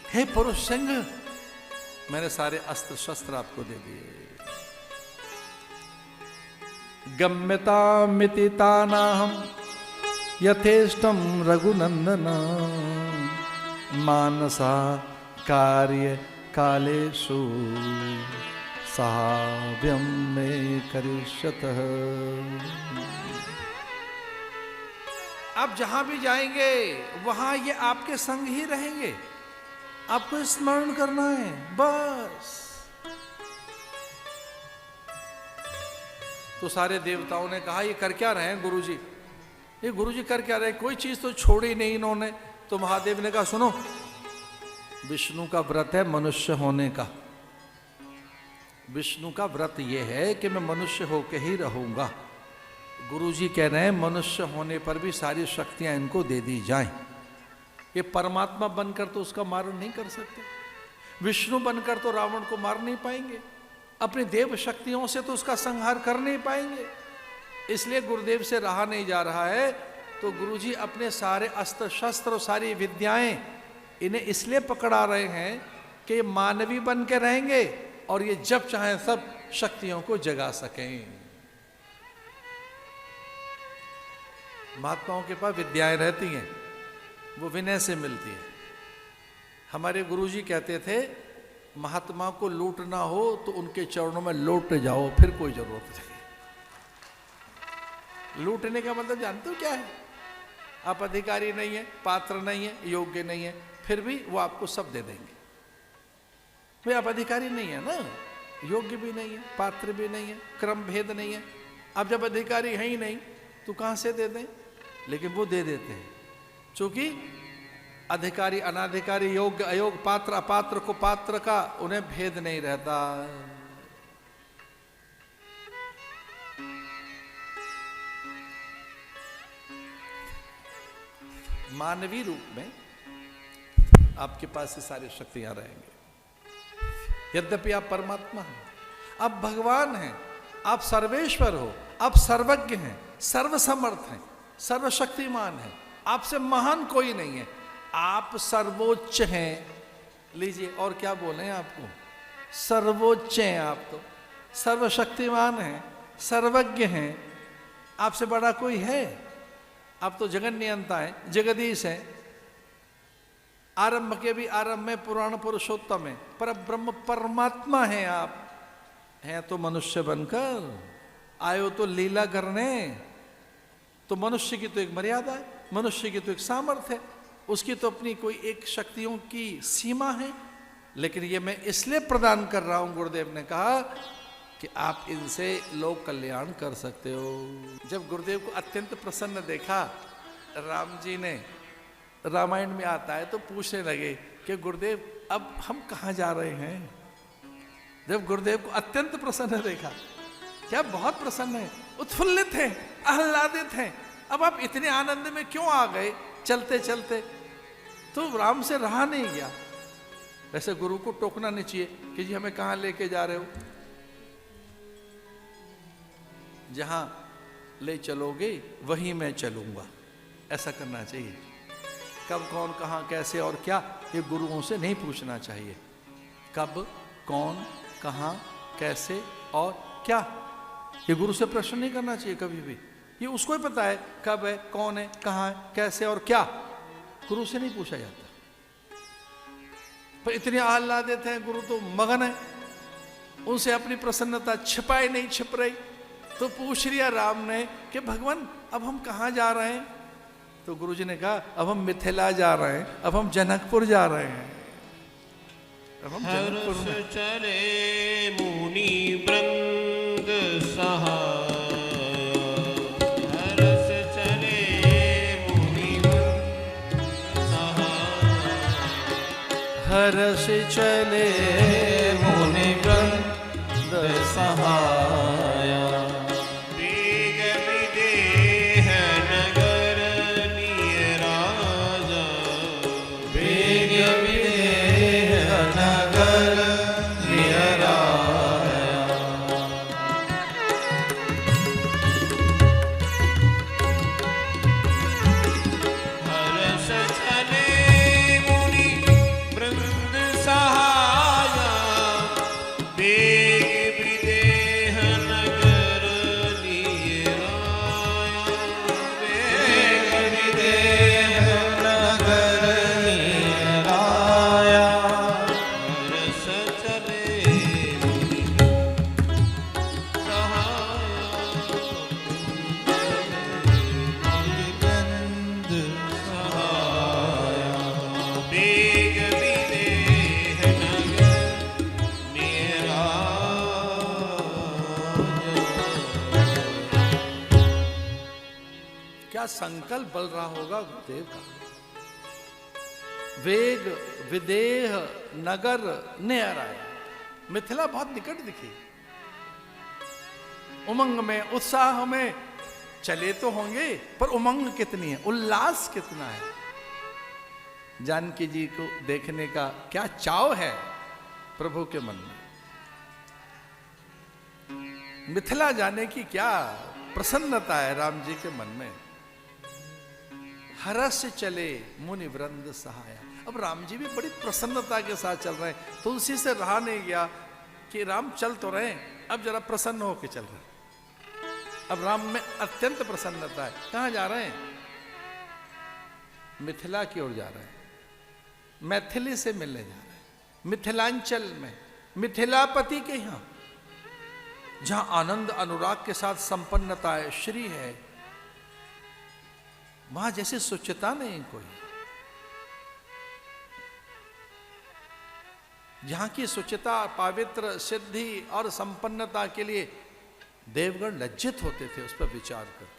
हे पुरुष सिंह, मैंने सारे अस्त्र शस्त्र आपको दे दिए। गम्यतामिति तानाहं यथेष्टं रघुनंदन, मानसा कार्य कालेषु साहाव्यं मे करिष्यतः। आप जहां भी जाएंगे वहां ये आपके संग ही रहेंगे, आपको स्मरण करना है बस। तो सारे देवताओं ने कहा ये कर क्या रहे हैं गुरुजी, ये गुरुजी कर क्या रहे हैं, कोई चीज तो छोड़ी नहीं इन्होंने। तो महादेव ने कहा सुनो, विष्णु का व्रत है मनुष्य होने का। विष्णु का व्रत ये है कि मैं मनुष्य होके ही रहूंगा। गुरुजी कह रहे हैं मनुष्य होने पर भी सारी शक्तियां इनको दे दी जाएं। ये परमात्मा बनकर तो उसका मारण नहीं कर सकते, विष्णु बनकर तो रावण को मार नहीं पाएंगे, अपनी देव शक्तियों से तो उसका संहार कर नहीं पाएंगे। इसलिए गुरुदेव से रहा नहीं जा रहा है। तो गुरुजी अपने सारे अस्त्र शस्त्र और सारी विद्याएं इन्हें इसलिए पकड़ा रहे हैं कि ये मानवी बन के रहेंगे और ये जब चाहें सब शक्तियों को जगा सकें। महात्माओं के पास विद्याएं रहती हैं, वो विनय से मिलती है। हमारे गुरुजी कहते थे महात्मा को लूटना हो तो उनके चरणों में लौट जाओ, फिर कोई जरूरत नहीं। लूटने का मतलब जानते हो क्या है? आप अधिकारी नहीं है, पात्र नहीं है, योग्य नहीं है, फिर भी वो आपको सब दे देंगे। भाई आप अधिकारी नहीं है ना, योग्य भी नहीं है, पात्र भी नहीं है, क्रम भेद नहीं है। आप जब अधिकारी है ही नहीं तो कहां से दे दें? लेकिन वो दे देते हैं, क्योंकि अधिकारी अनाधिकारी, योग्य अयोग्य, पात्र अपात्र को पात्र का उन्हें भेद नहीं रहता। मानवीय रूप में आपके पास ये सारी शक्तियां रहेंगे। यद्यपि आप परमात्मा हैं, आप भगवान हैं, आप सर्वेश्वर हो, आप सर्वज्ञ हैं, सर्वसमर्थ हैं, सर्वशक्तिमान हैं, आपसे महान कोई नहीं है, आप सर्वोच्च हैं। लीजिए और क्या बोले आपको, सर्वोच्च हैं आप, तो सर्वशक्तिमान हैं, सर्वज्ञ हैं, आपसे बड़ा कोई है? आप तो जगन नियंता हैं, जगदीश हैं, आरंभ के भी आरंभ में पुराण पुरुषोत्तम है, पर ब्रह्म परमात्मा हैं। आप हैं तो मनुष्य बनकर आयो तो लीला करने। तो मनुष्य की तो एक मर्यादा है, मनुष्य की तो एक सामर्थ्य है, उसकी तो अपनी कोई एक शक्तियों की सीमा है। लेकिन ये मैं इसलिए प्रदान कर रहा हूं, गुरुदेव ने कहा कि आप इनसे लोक कल्याण कर सकते हो। जब गुरुदेव को अत्यंत प्रसन्न देखा, राम जी ने, रामायण में आता है, तो पूछने लगे कि गुरुदेव अब हम कहाँ जा रहे हैं? जब गुरुदेव को अत्यंत प्रसन्न देखा, क्या बहुत प्रसन्न है, उत्फुल्लित हैं, आह्लादित हैं, अब आप इतने आनंद में क्यों आ गए चलते चलते? तो राम से रहा नहीं गया। वैसे गुरु को टोकना नहीं चाहिए कि जी हमें कहाँ लेके जा रहे हो, जहां ले चलोगे वहीं मैं चलूंगा, ऐसा करना चाहिए। कब कौन कहां कैसे और क्या, ये गुरुओं से नहीं पूछना चाहिए। कब कौन कहां कैसे और क्या, ये गुरु से प्रश्न नहीं करना चाहिए कभी भी। ये उसको ही पता है कब है, कौन है, कहां है, कैसे और क्या, गुरु से नहीं पूछा जाता। पर इतने आह्लादित हैं गुरु, तो मगन है, उनसे अपनी प्रसन्नता छिपाई नहीं छिप रही। तो पूछ लिया राम ने कि भगवान अब हम कहाँ जा रहे हैं? तो गुरुजी ने कहा अब हम मिथिला जा रहे हैं, अब हम जनकपुर जा रहे हैं, अब हम जनकपुर में चले मुनि वृंद सहाय, हर्ष चले मुनि वृंद सहाय, हर्ष चले मुनि वृंद सहाय, क्या संकल्प बल रहा होगा गुरुदेव का। वेग विदेह नगर नेहर आया, मिथिला बहुत निकट दिखी। उमंग में उत्साह में चले तो होंगे, पर उमंग कितनी है, उल्लास कितना है। जानकी जी को देखने का क्या चाव है प्रभु के मन में, मिथिला जाने की क्या प्रसन्नता है राम जी के मन में। हरस चले मुनि वृंद सहाया। अब राम जी भी बड़ी प्रसन्नता के साथ चल रहे हैं, तुलसी से रहा नहीं गया कि राम चल तो रहे, अब जरा प्रसन्न होकर चल रहे हैं। अब राम में अत्यंत प्रसन्नता है। कहां जा रहे हैं? मिथिला की ओर जा रहे हैं, मैथिली से मिलने जा रहे हैं, मिथिलांचल में मिथिलापति के यहां, जहां आनंद अनुराग के साथ संपन्नता है, श्री है, वहां जैसे सुचिता नहीं कोई। जहां की सुचिता, पवित्र, सिद्धि और संपन्नता के लिए देवगण लज्जित होते थे उस पर विचार करके।